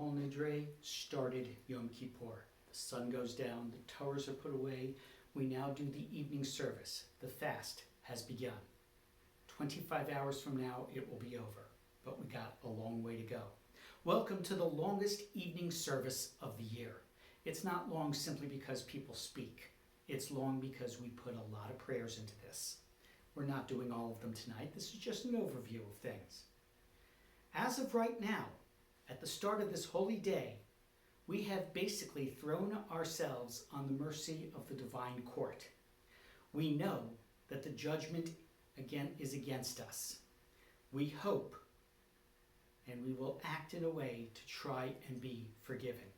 Kol Nidre started Yom Kippur. The sun goes down, the Torahs are put away. We now do the evening service. The fast has begun. 25 hours from now, it will be over, but we got a long way to go. Welcome to the longest evening service of the year. It's not long simply because people speak. It's long because we put a lot of prayers into this. We're not doing all of them tonight. This is just an overview of things. As of right now, at the start of this holy day, we have basically thrown ourselves on the mercy of the divine court. We know that the judgment again is against us. We hope and we will act in a way to try and be forgiven.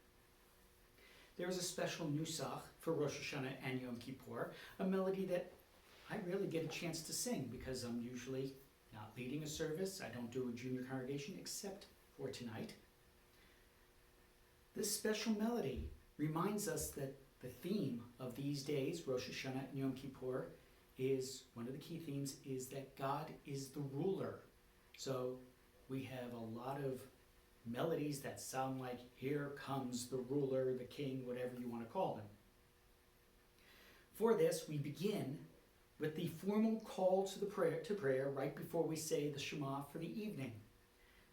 There is a special nusach for Rosh Hashanah and Yom Kippur, a melody that I rarely get a chance to sing because I'm usually not leading a service. I don't do a junior congregation except for tonight. This special melody reminds us that the theme of these days, Rosh Hashanah and Yom Kippur, is one of the key themes is that God is the ruler. So we have a lot of melodies that sound like here comes the ruler, the king, whatever you want to call him. For this, we begin with the formal call to prayer right before we say the Shema for the evening.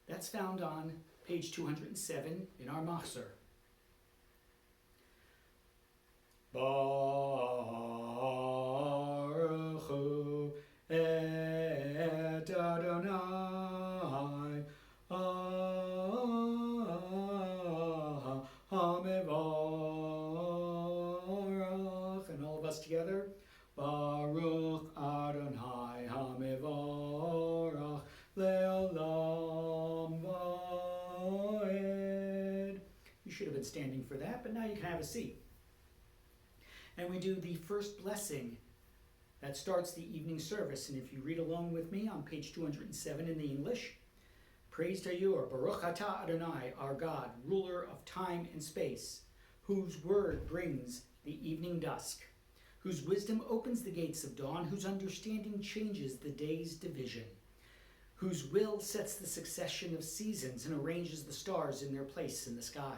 That's found on page 207 in our Machzor. Baruch Hu et Adonai HaMevorach. And all of us together. Baruch Adonai HaMevorach Le'olam Va'ed. You should have been standing for that, but now you can have a seat. And we do the first blessing that starts the evening service. And if you read along with me on page 207 in the English, praised are you, or Baruch Atah Adonai, our God, ruler of time and space, whose word brings the evening dusk, whose wisdom opens the gates of dawn, whose understanding changes the day's division, whose will sets the succession of seasons and arranges the stars in their place in the sky,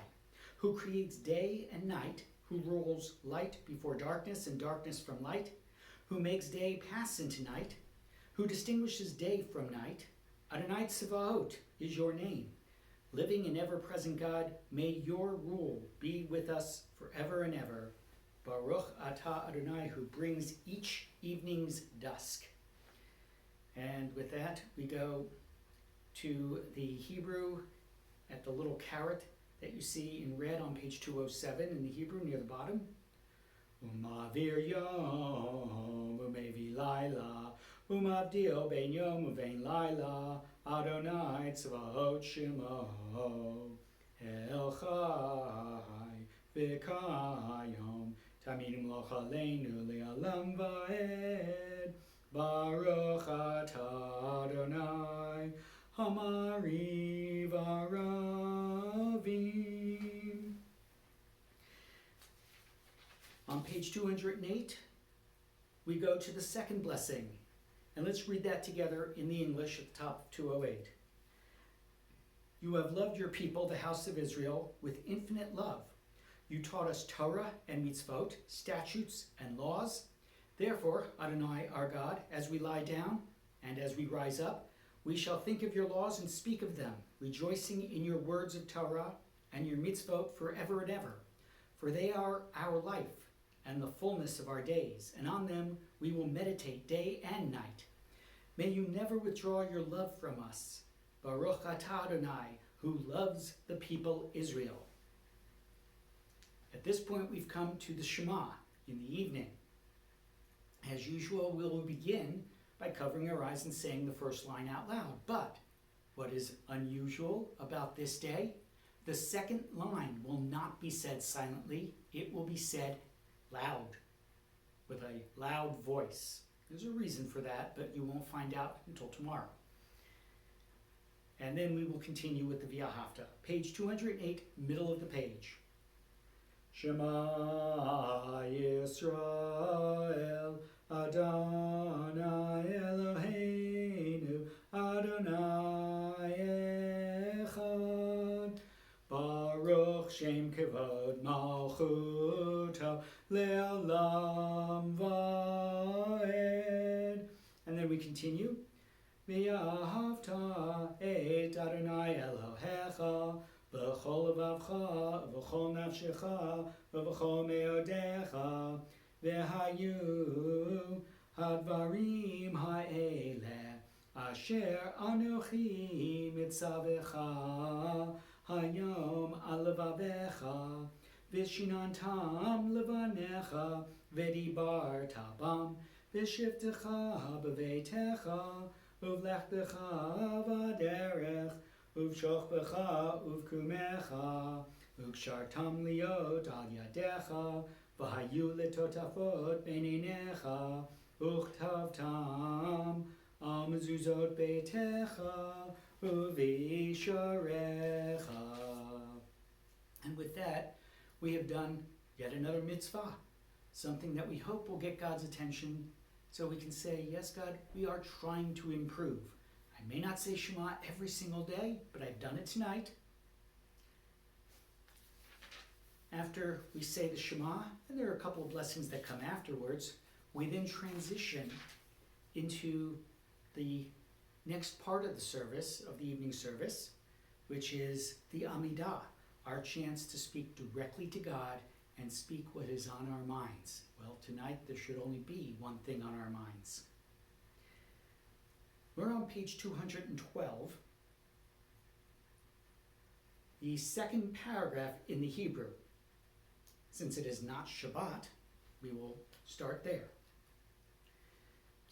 who creates day and night, who rules light before darkness and darkness from light, who makes day pass into night, who distinguishes day from night. Adonai Tzvaot is your name. Living and ever-present God, may your rule be with us forever and ever. Baruch Atah Adonai, who brings each evening's dusk. And with that, we go to the Hebrew at the little caret that you see in red on page 207 in the Hebrew near the bottom. Umavir yom, umevi laila, umavdio ben yom uvein laila, Adonai tzvaot shemo, el chai v'kayom, tamidim loch aleinu le'alam va'ed, Baruch atah Adonai, Hamari Varavim. On page 208, we go to the second blessing. And let's read that together in the English at the top of 208. You have loved your people, the house of Israel, with infinite love. You taught us Torah and mitzvot, statutes and laws. Therefore, Adonai, our God, as we lie down and as we rise up, we shall think of your laws and speak of them, rejoicing in your words of Torah and your mitzvot forever and ever. For they are our life and the fullness of our days, and on them we will meditate day and night. May you never withdraw your love from us. Baruch atah Adonai, who loves the people Israel. At this point, we've come to the Shema in the evening. As usual, we will begin by covering our eyes and saying the first line out loud. But what is unusual about this day? The second line will not be said silently. It will be said loud, with a loud voice. There's a reason for that, but you won't find out until tomorrow. And then we will continue with the V'ahavta. Page 208, middle of the page. Shema Yisrael, Adonai Eloheinu, Adonai Echad, Baruch Shem Kevod Malchuto Le'olam Va'ed. And then we continue. V'ahavta et Adonai Elohecha v'chol levavcha v'chol nafshecha v'chol meodecha v'hayu hadvarim ha'eleh asher anochi mitzavecha hayom al levavecha v'shinantam levanecha v'dibarta bam v'shivtecha b'veitecha uvlechtecha v'derech uvshochbecha uvkumecha ukshartam liot al yadecha v'hayu letotafot beinenecha uchtavtam al mezuzot beitecha uvisharecha. And with that, we have done yet another mitzvah, something that we hope will get God's attention so we can say, yes, God, we are trying to improve. I may not say Shema every single day, but I've done it tonight. After we say the Shema, and there are a couple of blessings that come afterwards, we then transition into the next part of the service, of the evening service, which is the Amidah, our chance to speak directly to God and speak what is on our minds. Well, tonight there should only be one thing on our minds. We're on page 212, the second paragraph in the Hebrew. Since it is not Shabbat, we will start there.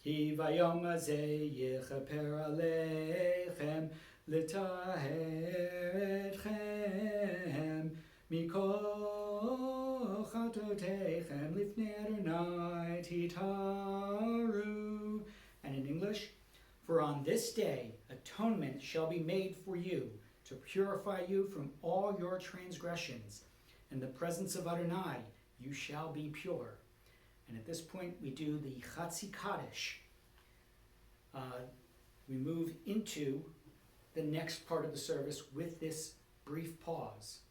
Ki vayom hazeh yechaper aleichem l'taher etchem mikol chatoteichem lifnei Adonai titaru. And in English, for on this day atonement shall be made for you, to purify you from all your transgressions. In the presence of Adonai you shall be pure. And at this point we do the Chatzi Kaddish. We move into the next part of the service with this brief pause.